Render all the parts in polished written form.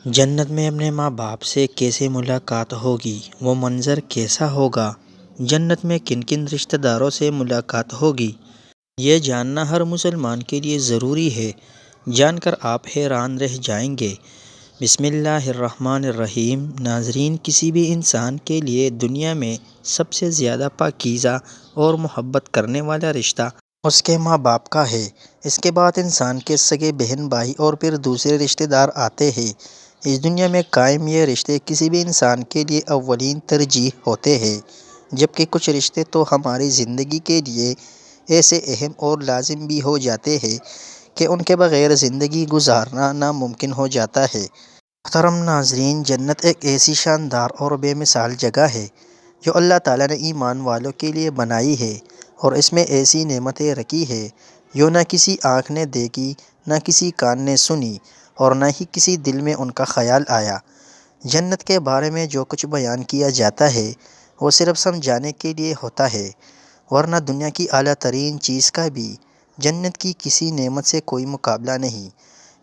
جنت میں اپنے ماں باپ سے کیسے ملاقات ہوگی؟ وہ منظر کیسا ہوگا؟ جنت میں کن کن رشتہ داروں سے ملاقات ہوگی؟ یہ جاننا ہر مسلمان کے لیے ضروری ہے۔ جان کر آپ حیران رہ جائیں گے۔ بسم اللہ الرحمن الرحیم۔ ناظرین، کسی بھی انسان کے لیے دنیا میں سب سے زیادہ پاکیزہ اور محبت کرنے والا رشتہ اس کے ماں باپ کا ہے۔ اس کے بعد انسان کے سگے بہن بھائی اور پھر دوسرے رشتہ دار آتے ہیں۔ اس دنیا میں قائم یہ رشتے کسی بھی انسان کے لیے اولین ترجیح ہوتے ہیں، جبکہ کچھ رشتے تو ہماری زندگی کے لیے ایسے اہم اور لازم بھی ہو جاتے ہیں کہ ان کے بغیر زندگی گزارنا ناممکن ہو جاتا ہے۔ محترم ناظرین، جنت ایک ایسی شاندار اور بے مثال جگہ ہے جو اللہ تعالیٰ نے ایمان والوں کے لیے بنائی ہے، اور اس میں ایسی نعمتیں رکھی ہیں جو نہ کسی آنکھ نے دیکھی، نہ کسی کان نے سنی، اور نہ ہی کسی دل میں ان کا خیال آیا۔ جنت کے بارے میں جو کچھ بیان کیا جاتا ہے وہ صرف سمجھانے کے لیے ہوتا ہے، ورنہ دنیا کی اعلیٰ ترین چیز کا بھی جنت کی کسی نعمت سے کوئی مقابلہ نہیں۔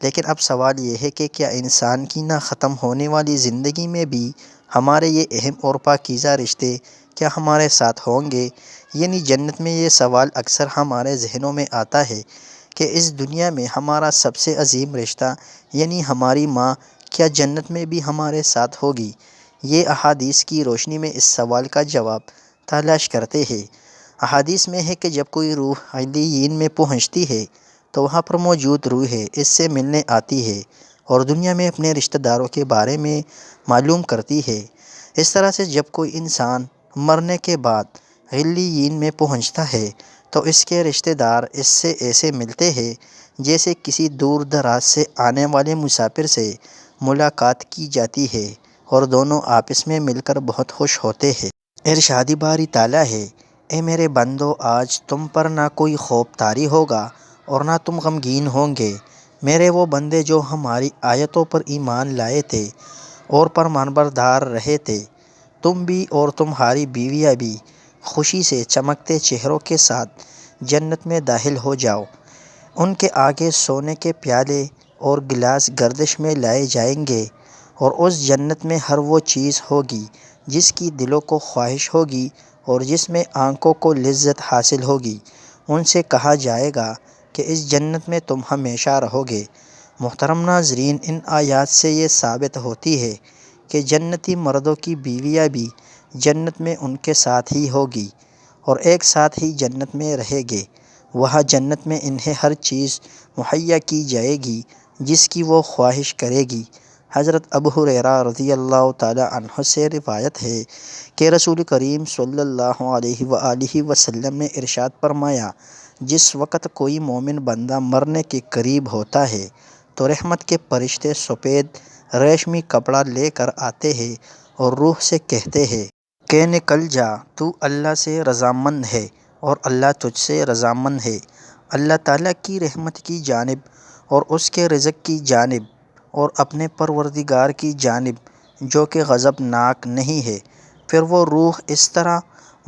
لیکن اب سوال یہ ہے کہ کیا انسان کی نہ ختم ہونے والی زندگی میں بھی ہمارے یہ اہم اور پاکیزہ رشتے کیا ہمارے ساتھ ہوں گے؟ یعنی جنت میں یہ سوال اکثر ہمارے ذہنوں میں آتا ہے کہ اس دنیا میں ہمارا سب سے عظیم رشتہ یعنی ہماری ماں کیا جنت میں بھی ہمارے ساتھ ہوگی؟ یہ احادیث کی روشنی میں اس سوال کا جواب تلاش کرتے ہیں۔ احادیث میں ہے کہ جب کوئی روح علیین میں پہنچتی ہے تو وہاں پر موجود روحیں اس سے ملنے آتی ہے اور دنیا میں اپنے رشتہ داروں کے بارے میں معلوم کرتی ہے۔ اس طرح سے جب کوئی انسان مرنے کے بعد علیین میں پہنچتا ہے تو اس کے رشتہ دار اس سے ایسے ملتے ہیں جیسے کسی دور دراز سے آنے والے مسافر سے ملاقات کی جاتی ہے، اور دونوں آپس میں مل کر بہت خوش ہوتے ہیں۔ ارشاد باری تعالیٰ ہے، اے میرے بندو، آج تم پر نہ کوئی خوف طاری ہوگا اور نہ تم غمگین ہوں گے۔ میرے وہ بندے جو ہماری آیتوں پر ایمان لائے تھے اور فرمانبردار رہے تھے، تم بھی اور تمہاری بیویاں بھی خوشی سے چمکتے چہروں کے ساتھ جنت میں داخل ہو جاؤ۔ ان کے آگے سونے کے پیالے اور گلاس گردش میں لائے جائیں گے، اور اس جنت میں ہر وہ چیز ہوگی جس کی دلوں کو خواہش ہوگی اور جس میں آنکھوں کو لذت حاصل ہوگی۔ ان سے کہا جائے گا کہ اس جنت میں تم ہمیشہ رہو گے۔ محترم ناظرین، ان آیات سے یہ ثابت ہوتی ہے کہ جنتی مردوں کی بیویاں بھی جنت میں ان کے ساتھ ہی ہوگی اور ایک ساتھ ہی جنت میں رہیں گے۔ وہاں جنت میں انہیں ہر چیز مہیا کی جائے گی جس کی وہ خواہش کرے گی۔ حضرت ابو ہریرہ رضی اللہ تعالی عنہ سے روایت ہے کہ رسول کریم صلی اللہ علیہ وآلہ وسلم نے ارشاد فرمایا، جس وقت کوئی مومن بندہ مرنے کے قریب ہوتا ہے تو رحمت کے فرشتے سفید ریشمی کپڑا لے کر آتے ہیں اور روح سے کہتے ہیں کہ نکل جا، تو اللہ سے رضامند ہے اور اللہ تجھ سے رضامند ہے، اللہ تعالیٰ کی رحمت کی جانب اور اس کے رزق کی جانب اور اپنے پروردگار کی جانب جو کہ غضب ناک نہیں ہے۔ پھر وہ روح اس طرح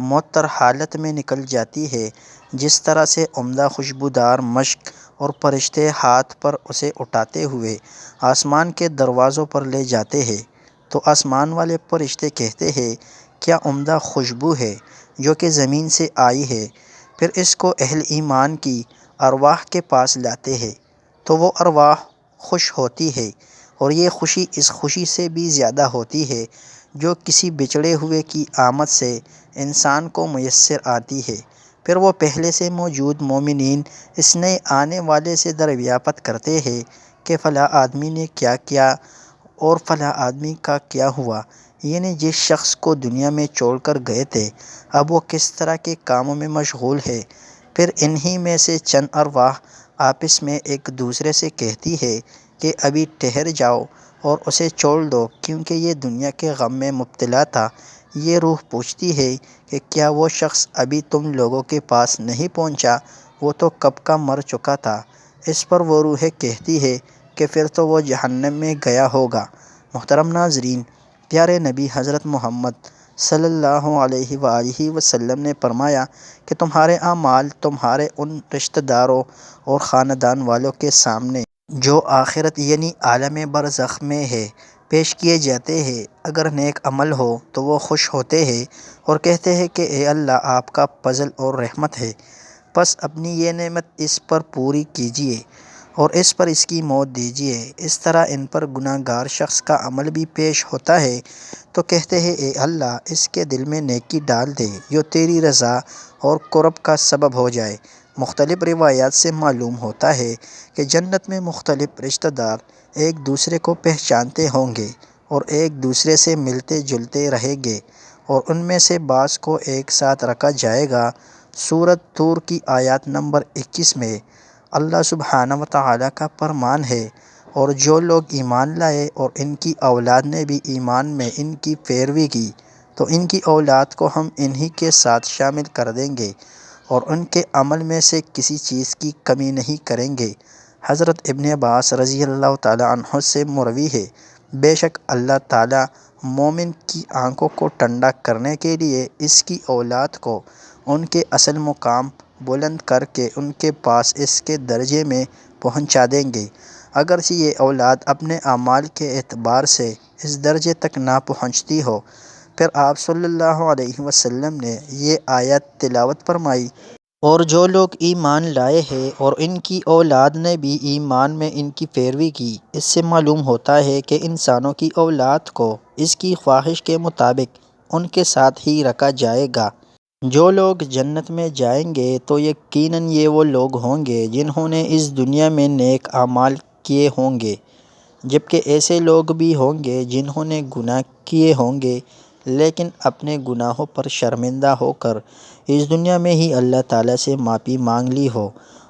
معطر حالت میں نکل جاتی ہے جس طرح سے عمدہ خوشبودار مشک، اور فرشتے ہاتھ پر اسے اٹھاتے ہوئے آسمان کے دروازوں پر لے جاتے ہیں تو آسمان والے فرشتے کہتے ہیں، کیا عمدہ خوشبو ہے جو کہ زمین سے آئی ہے۔ پھر اس کو اہل ایمان کی ارواح کے پاس لاتے ہیں تو وہ ارواح خوش ہوتی ہے، اور یہ خوشی اس خوشی سے بھی زیادہ ہوتی ہے جو کسی بچھڑے ہوئے کی آمد سے انسان کو میسر آتی ہے۔ پھر وہ پہلے سے موجود مومنین اس نئے آنے والے سے دریافت کرتے ہیں کہ فلاں آدمی نے کیا کیا اور فلاں آدمی کا کیا ہوا، یعنی جس شخص کو دنیا میں چھوڑ کر گئے تھے اب وہ کس طرح کے کاموں میں مشغول ہے۔ پھر انہی میں سے چند ارواح آپس میں ایک دوسرے سے کہتی ہے کہ ابھی ٹھہر جاؤ اور اسے چھوڑ دو کیونکہ یہ دنیا کے غم میں مبتلا تھا۔ یہ روح پوچھتی ہے کہ کیا وہ شخص ابھی تم لوگوں کے پاس نہیں پہنچا؟ وہ تو کب کا مر چکا تھا۔ اس پر وہ روحیں کہتی ہے کہ پھر تو وہ جہنم میں گیا ہوگا۔ محترم ناظرین، پیارے نبی حضرت محمد صلی اللہ علیہ وآلہ وسلم نے فرمایا کہ تمہارے اعمال تمہارے ان رشتہ داروں اور خاندان والوں کے سامنے جو آخرت یعنی عالم برزخ میں ہے پیش کیے جاتے ہیں۔ اگر نیک عمل ہو تو وہ خوش ہوتے ہیں اور کہتے ہیں کہ اے اللہ آپ کا فضل اور رحمت ہے، پس اپنی یہ نعمت اس پر پوری کیجیے اور اس پر اس کی موت دیجیے۔ اس طرح ان پر گناہ گار شخص کا عمل بھی پیش ہوتا ہے تو کہتے ہیں اے اللہ اس کے دل میں نیکی ڈال دے جو تیری رضا اور قرب کا سبب ہو جائے۔ مختلف روایات سے معلوم ہوتا ہے کہ جنت میں مختلف رشتہ دار ایک دوسرے کو پہچانتے ہوں گے اور ایک دوسرے سے ملتے جلتے رہیں گے، اور ان میں سے بعض کو ایک ساتھ رکھا جائے گا۔ سورۃ طور کی آیت نمبر 21 میں اللہ سبحانہ و تعالیٰ کا فرمان ہے، اور جو لوگ ایمان لائے اور ان کی اولاد نے بھی ایمان میں ان کی پیروی کی تو ان کی اولاد کو ہم انہی کے ساتھ شامل کر دیں گے اور ان کے عمل میں سے کسی چیز کی کمی نہیں کریں گے۔ حضرت ابن عباس رضی اللہ تعالیٰ عنہ سے مروی ہے، بے شک اللہ تعالیٰ مومن کی آنکھوں کو ٹھنڈا کرنے کے لیے اس کی اولاد کو ان کے اصل مقام بلند کر کے ان کے پاس اس کے درجے میں پہنچا دیں گے، اگرچہ یہ اولاد اپنے اعمال کے اعتبار سے اس درجے تک نہ پہنچتی ہو۔ پھر آپ صلی اللہ علیہ وسلم نے یہ آیت تلاوت فرمائی، اور جو لوگ ایمان لائے ہیں اور ان کی اولاد نے بھی ایمان میں ان کی پیروی کی۔ اس سے معلوم ہوتا ہے کہ انسانوں کی اولاد کو اس کی خواہش کے مطابق ان کے ساتھ ہی رکھا جائے گا۔ جو لوگ جنت میں جائیں گے تو یقیناً یہ وہ لوگ ہوں گے جنہوں نے اس دنیا میں نیک اعمال کیے ہوں گے، جبکہ ایسے لوگ بھی ہوں گے جنہوں نے گناہ کیے ہوں گے لیکن اپنے گناہوں پر شرمندہ ہو کر اس دنیا میں ہی اللہ تعالیٰ سے معافی مانگ لی ہو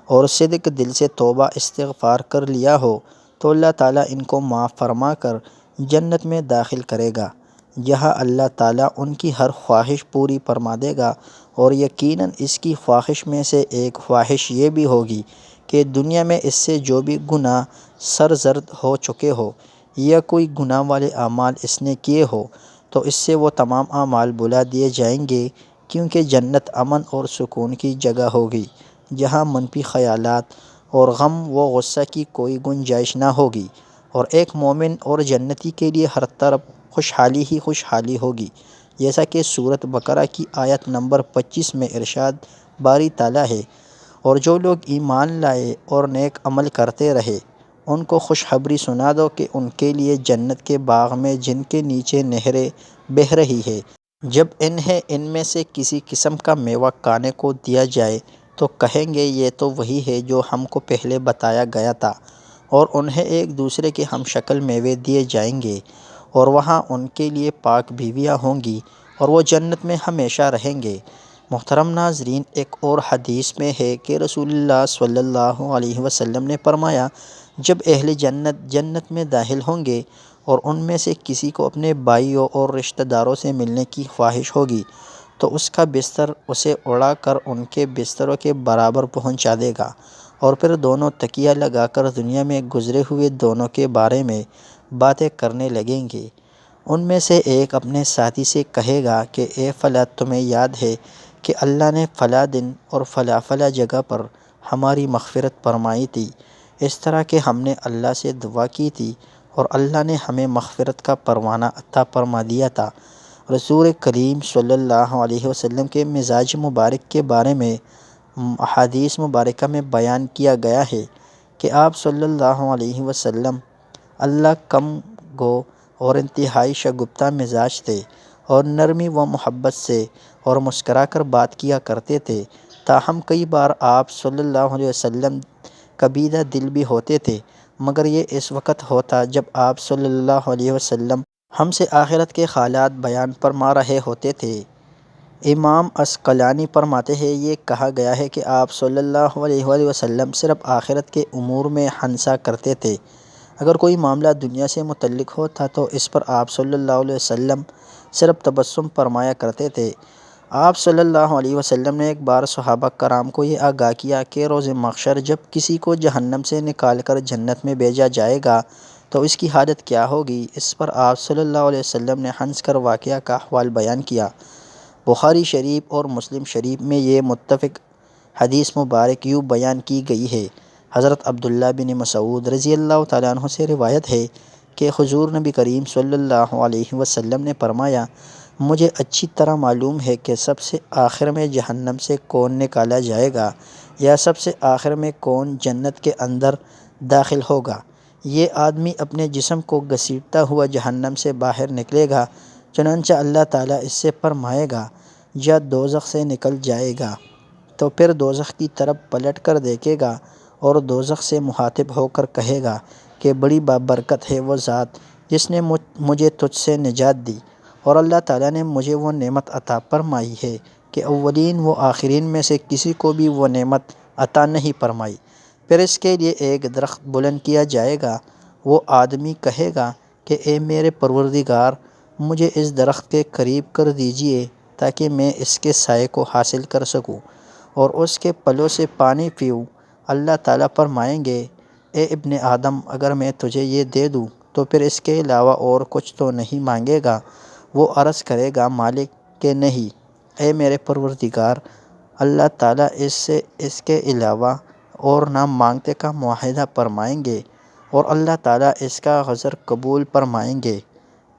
اور صدق دل سے توبہ استغفار کر لیا ہو، تو اللہ تعالیٰ ان کو معاف فرما کر جنت میں داخل کرے گا، جہاں اللہ تعالیٰ ان کی ہر خواہش پوری فرما دے گا۔ اور یقیناً اس کی خواہش میں سے ایک خواہش یہ بھی ہوگی کہ دنیا میں اس سے جو بھی گناہ سرزد ہو چکے ہو یا کوئی گناہ والے اعمال اس نے کیے ہو تو اس سے وہ تمام اعمال بلا دیے جائیں گے، کیونکہ جنت امن اور سکون کی جگہ ہوگی جہاں منفی خیالات اور غم و غصہ کی کوئی گنجائش نہ ہوگی، اور ایک مومن اور جنتی کے لیے ہر طرف خوشحالی ہی خوشحالی ہوگی، جیسا کہ سورۃ بقرہ کی آیت نمبر 25 میں ارشاد باری تعالیٰ ہے، اور جو لوگ ایمان لائے اور نیک عمل کرتے رہے ان کو خوشخبری سنا دو کہ ان کے لیے جنت کے باغ میں جن کے نیچے نہریں بہہ رہی ہے، جب انہیں ان میں سے کسی قسم کا میوہ کھانے کو دیا جائے تو کہیں گے یہ تو وہی ہے جو ہم کو پہلے بتایا گیا تھا، اور انہیں ایک دوسرے کے ہم شکل میوے دیے جائیں گے، اور وہاں ان کے لیے پاک بیویاں ہوں گی اور وہ جنت میں ہمیشہ رہیں گے۔ محترم ناظرین، ایک اور حدیث میں ہے کہ رسول اللہ صلی اللہ علیہ وسلم نے فرمایا، جب اہل جنت جنت میں داخل ہوں گے اور ان میں سے کسی کو اپنے بھائیوں اور رشتہ داروں سے ملنے کی خواہش ہوگی تو اس کا بستر اسے اڑا کر ان کے بستروں کے برابر پہنچا دے گا، اور پھر دونوں تکیہ لگا کر دنیا میں گزرے ہوئے دونوں کے بارے میں باتیں کرنے لگیں گے۔ ان میں سے ایک اپنے ساتھی سے کہے گا کہ اے فلاں، تمہیں یاد ہے کہ اللہ نے فلاں دن اور فلاں فلاں جگہ پر ہماری مغفرت فرمائی تھی، اس طرح کہ ہم نے اللہ سے دعا کی تھی اور اللہ نے ہمیں مغفرت کا پروانہ عطا فرما دیا تھا۔ رسول کریم صلی اللہ علیہ وسلم کے مزاج مبارک کے بارے میں احادیث مبارکہ میں بیان کیا گیا ہے کہ آپ صلی اللہ علیہ وسلم اللہ کم گو اور انتہائی شگفتہ مزاج تھے، اور نرمی و محبت سے اور مسکرا کر بات کیا کرتے تھے، تاہم کئی بار آپ صلی اللہ علیہ وسلم کبیدہ دل بھی ہوتے تھے، مگر یہ اس وقت ہوتا جب آپ صلی اللہ علیہ وسلم ہم سے آخرت کے حالات بیان فرما رہے ہوتے تھے۔ امام عسقلانی فرماتے ہیں، یہ کہا گیا ہے کہ آپ صلی اللہ علیہ وآلہ وسلم صرف آخرت کے امور میں ہنسا کرتے تھے، اگر کوئی معاملہ دنیا سے متعلق ہوتا تو اس پر آپ صلی اللہ علیہ وسلم صرف تبسم فرمایا کرتے تھے۔ آپ صلی اللہ علیہ وسلم نے ایک بار صحابہ کرام کو یہ آگاہ کیا کہ روز محشر جب کسی کو جہنم سے نکال کر جنت میں بھیجا جائے گا تو اس کی حالت کیا ہوگی؟ اس پر آپ صلی اللہ علیہ وسلم نے ہنس کر واقعہ کا احوال بیان کیا۔ بخاری شریف اور مسلم شریف میں یہ متفق حدیث مبارک یوں بیان کی گئی ہے، حضرت عبداللہ بن مسعود رضی اللہ تعالیٰ عنہ سے روایت ہے کہ حضور نبی کریم صلی اللہ علیہ وسلم نے فرمایا، مجھے اچھی طرح معلوم ہے کہ سب سے آخر میں جہنم سے کون نکالا جائے گا یا سب سے آخر میں کون جنت کے اندر داخل ہوگا۔ یہ آدمی اپنے جسم کو گھسیٹتا ہوا جہنم سے باہر نکلے گا، چنانچہ اللہ تعالیٰ اس سے فرمائے گا، جا دوزخ سے نکل جائے گا۔ تو پھر دوزخ کی طرف پلٹ کر دیکھے گا اور دوزخ سے مخاطب ہو کر کہے گا کہ بڑی بابرکت ہے وہ ذات جس نے مجھے تجھ سے نجات دی، اور اللہ تعالیٰ نے مجھے وہ نعمت عطا فرمائی ہے کہ اولین و آخرین میں سے کسی کو بھی وہ نعمت عطا نہیں فرمائی۔ پھر اس کے لیے ایک درخت بلند کیا جائے گا۔ وہ آدمی کہے گا کہ اے میرے پروردگار، مجھے اس درخت کے قریب کر دیجئے تاکہ میں اس کے سائے کو حاصل کر سکوں اور اس کے پھلوں سے پانی پیوں۔ اللہ تعالیٰ فرمائیں گے، اے ابن آدم، اگر میں تجھے یہ دے دوں تو پھر اس کے علاوہ اور کچھ تو نہیں مانگے گا؟ وہ عرض کرے گا، مالک کہ نہیں، اے میرے پروردگار۔ اللہ تعالیٰ اس سے اس کے علاوہ اور نہ مانگتے کا معاہدہ فرمائیں گے، اور اللہ تعالیٰ اس کا عذر قبول فرمائیں گے،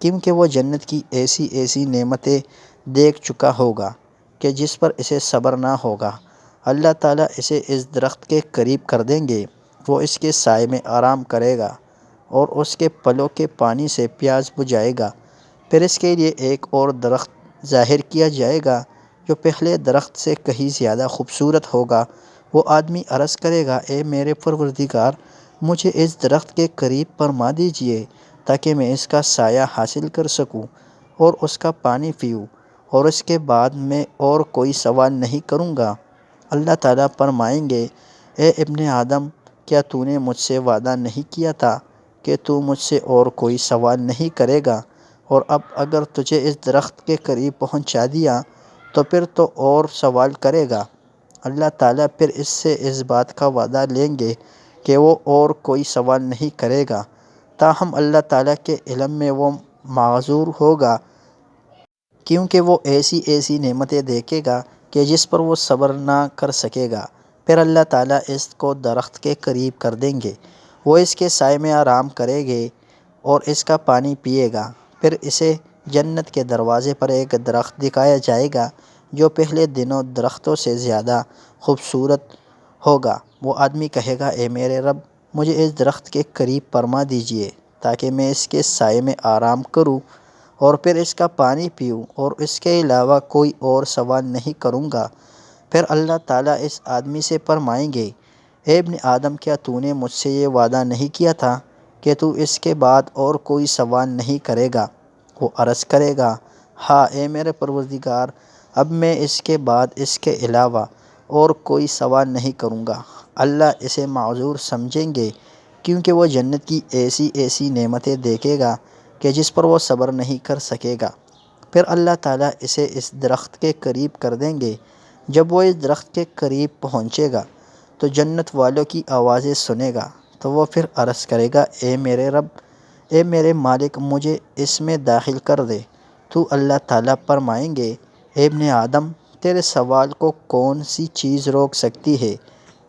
کیونکہ وہ جنت کی ایسی ایسی نعمتیں دیکھ چکا ہوگا کہ جس پر اسے صبر نہ ہوگا۔ اللہ تعالیٰ اسے اس درخت کے قریب کر دیں گے، وہ اس کے سائے میں آرام کرے گا اور اس کے پھلوں کے پانی سے پیاس بجھائے گا۔ پھر اس کے لیے ایک اور درخت ظاہر کیا جائے گا جو پہلے درخت سے کہیں زیادہ خوبصورت ہوگا۔ وہ آدمی عرض کرے گا، اے میرے پروردگار، مجھے اس درخت کے قریب فرما دیجئے تاکہ میں اس کا سایہ حاصل کر سکوں اور اس کا پانی پیوں، اور اس کے بعد میں اور کوئی سوال نہیں کروں گا۔ اللہ تعالیٰ فرمائیں گے، اے ابن آدم، کیا تو نے مجھ سے وعدہ نہیں کیا تھا کہ تو مجھ سے اور کوئی سوال نہیں کرے گا؟ اور اب اگر تجھے اس درخت کے قریب پہنچا دیا تو پھر تو اور سوال کرے گا۔ اللہ تعالیٰ پھر اس سے اس بات کا وعدہ لیں گے کہ وہ اور کوئی سوال نہیں کرے گا، تاہم اللہ تعالیٰ کے علم میں وہ معذور ہوگا، کیونکہ وہ ایسی ایسی نعمتیں دیکھے گا کہ جس پر وہ صبر نہ کر سکے گا۔ پھر اللہ تعالیٰ اس کو درخت کے قریب کر دیں گے، وہ اس کے سائے میں آرام کرے گے اور اس کا پانی پیے گا۔ پھر اسے جنت کے دروازے پر ایک درخت دکھایا جائے گا جو پہلے دنوں درختوں سے زیادہ خوبصورت ہوگا۔ وہ آدمی کہے گا، اے میرے رب، مجھے اس درخت کے قریب فرما دیجئے تاکہ میں اس کے سائے میں آرام کروں اور پھر اس کا پانی پیوں، اور اس کے علاوہ کوئی اور سوال نہیں کروں گا۔ پھر اللہ تعالیٰ اس آدمی سے فرمائیں گے، اے ابن آدم، کیا تو نے مجھ سے یہ وعدہ نہیں کیا تھا کہ تو اس کے بعد اور کوئی سوال نہیں کرے گا؟ وہ عرض کرے گا، ہاں اے میرے پروردگار، اب میں اس کے بعد اس کے علاوہ اور کوئی سوال نہیں کروں گا۔ اللہ اسے معذور سمجھیں گے، کیونکہ وہ جنت کی ایسی ایسی نعمتیں دیکھے گا کہ جس پر وہ صبر نہیں کر سکے گا۔ پھر اللہ تعالیٰ اسے اس درخت کے قریب کر دیں گے۔ جب وہ اس درخت کے قریب پہنچے گا تو جنت والوں کی آوازیں سنے گا، تو وہ پھر عرض کرے گا، اے میرے رب، اے میرے مالک، مجھے اس میں داخل کر دے۔ تو اللہ تعالیٰ فرمائیں گے، اے ابن آدم، تیرے سوال کو کون سی چیز روک سکتی ہے؟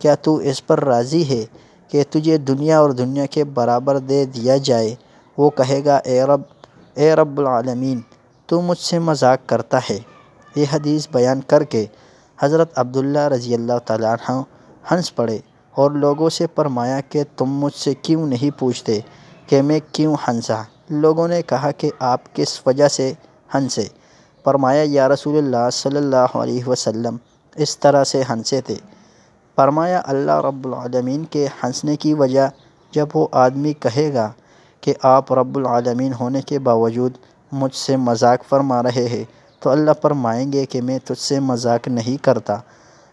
کیا تو اس پر راضی ہے کہ تجھے دنیا اور دنیا کے برابر دے دیا جائے؟ وہ کہے گا، اے رب العالمین، تو مجھ سے مذاق کرتا ہے۔ یہ حدیث بیان کر کے حضرت عبداللہ رضی اللہ تعالیٰ عنہ ہنس پڑے اور لوگوں سے فرمایا کہ تم مجھ سے کیوں نہیں پوچھتے کہ میں کیوں ہنسا؟ لوگوں نے کہا کہ آپ کس وجہ سے ہنسے؟ فرمایا، یا رسول اللہ صلی اللہ علیہ وسلم اس طرح سے ہنسے تھے۔ فرمایا، اللہ رب العالمین کے ہنسنے کی وجہ جب وہ آدمی کہے گا کہ آپ رب العالمین ہونے کے باوجود مجھ سے مذاق فرما رہے ہیں، تو اللہ فرمائیں گے کہ میں تجھ سے مذاق نہیں کرتا،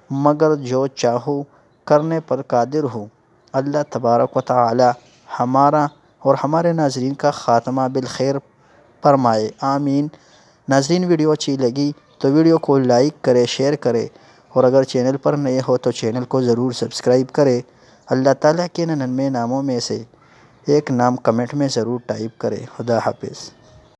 مگر جو چاہوں کرنے پر قادر ہوں۔ اللہ تبارک و تعالی ہمارا اور ہمارے ناظرین کا خاتمہ بالخیر فرمائے، آمین۔ ناظرین، ویڈیو اچھی لگی تو ویڈیو کو لائک کرے، شیئر کرے، اور اگر چینل پر نئے ہو تو چینل کو ضرور سبسکرائب کرے۔ اللہ تعالیٰ کے 99 ناموں میں سے ایک نام کمنٹ میں ضرور ٹائپ کرے۔ خدا حافظ۔